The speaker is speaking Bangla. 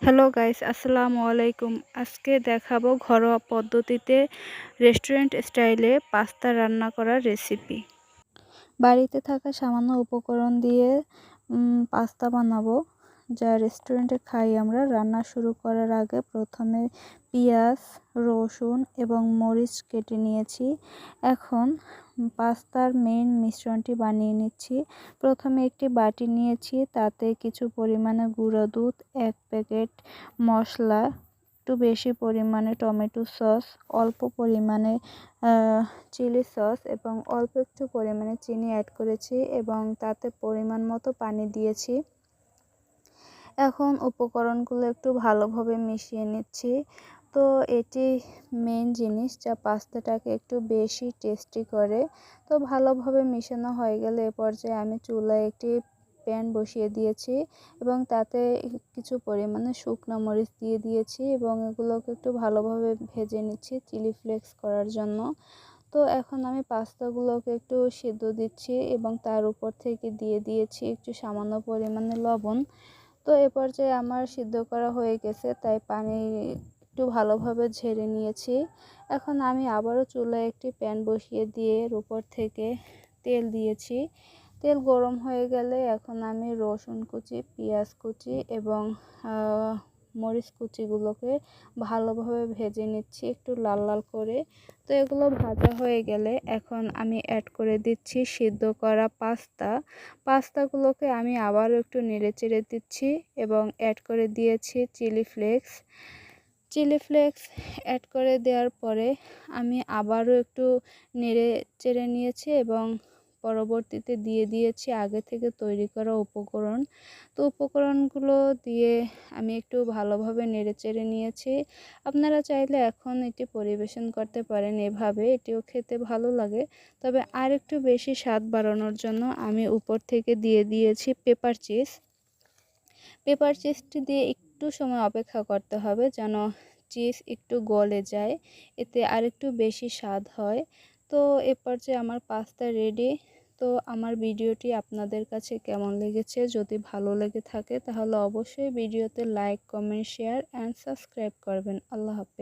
হ্যালো গাইস, আসসালামু আলাইকুম। আজকে দেখাবো ঘরোয়া পদ্ধতিতে রেস্টুরেন্ট স্টাইলে পাস্তা রান্না করার রেসিপি। বাড়িতে থাকা সামান্য উপকরণ দিয়ে পাস্তা বানাবো, যা রেস্টুরেন্টে খাই আমরা। রান্না শুরু করার আগে প্রথমে পেঁয়াজ, রসুন এবং মরিচ কেটে নিয়েছি। এখন পাস্তার মেইন মিশ্রণটি বানিয়ে নিচ্ছি। প্রথমে একটি বাটি নিয়েছি, তাতে কিছু পরিমাণে গুঁড়ো দুধ, 1 প্যাকেট মশলা, একটু বেশি পরিমাণে টমেটো সস, অল্প পরিমাণে চিলি সস এবং অল্প একটু পরিমাণে চিনি অ্যাড করেছি এবং তাতে পরিমাণ মতো পানি দিয়েছি। এখন উপকরণগুলো একটু ভালোভাবে মিশিয়ে নিচ্ছি। তো এটি মেইন জিনিস যা পাস্তাটাকে একটু বেশি টেস্টি করে। তো ভালোভাবে মেশানো হয়ে গেলে এ পর্যায়ে আমি চুলায় একটি প্যান বসিয়ে দিয়েছি এবং তাতে কিছু পরিমাণে শুকনো মরিচ দিয়ে দিয়েছি এবং এগুলোকে একটু ভালোভাবে ভেজে নিচ্ছি চিলি ফ্লেক্স করার জন্য। তো এখন আমি পাস্তাগুলোকে একটু সিদ্ধ দিচ্ছি এবং তার উপর থেকে দিয়ে দিয়েছি একটু সামান্য পরিমাণে লবণ। তো এ পর্যায়ে আমার সিদ্ধ করা হয়ে গেছে, তাই পানি একটু ভালোভাবে ঝেড়ে নিয়েছি। এখন আমি আবারও চুলায় একটি প্যান বসিয়ে দিয়ে এর উপর থেকে তেল দিয়েছি। তেল গরম হয়ে গেলে এখন আমি রসুন কুচি, পেঁয়াজ কুচি এবং মরিচ কুচিগুলোকে ভালোভাবে ভেজে নিচ্ছি একটু লাল লাল করে। তো এগুলো ভাজা হয়ে গেলে এখন আমি অ্যাড করে দিচ্ছি সিদ্ধ করা পাস্তাগুলোকে আমি আবারও একটু নেড়েচেড়ে দিচ্ছি এবং অ্যাড করে দিয়েছি চিলি ফ্লেক্স অ্যাড করে দেওয়ার পরে আমি আবারও একটু নেড়ে চেড়ে নিয়েছি এবং পরবর্তীতে দিয়ে দিয়েছি আগে থেকে তৈরি করা উপকরণ। তো উপকরণগুলো দিয়ে আমি একটু ভালোভাবে নেড়ে চেড়ে নিয়েছি। আপনারা চাইলে এখন এটি পরিবেশন করতে পারেন এভাবে, এটিও খেতে ভালো লাগে। তবে আর একটু বেশি স্বাদ বাড়ানোর জন্য আমি উপর থেকে দিয়ে দিয়েছি পেপার চিজটি দিয়ে একটু সময় অপেক্ষা করতে হবে যেন চিজ একটু গলে যায়, এতে আরেকটু বেশি স্বাদ হয়। তো এ পর্যায়ে আমার পাস্তা রেডি। তো আমার ভিডিওটি আপনাদের কাছে কেমন লেগেছে? যদি ভালো লেগে থাকে তাহলে অবশ্যই ভিডিওতে like, comment, share and subscribe করবেন। আল্লাহ হাফেজ।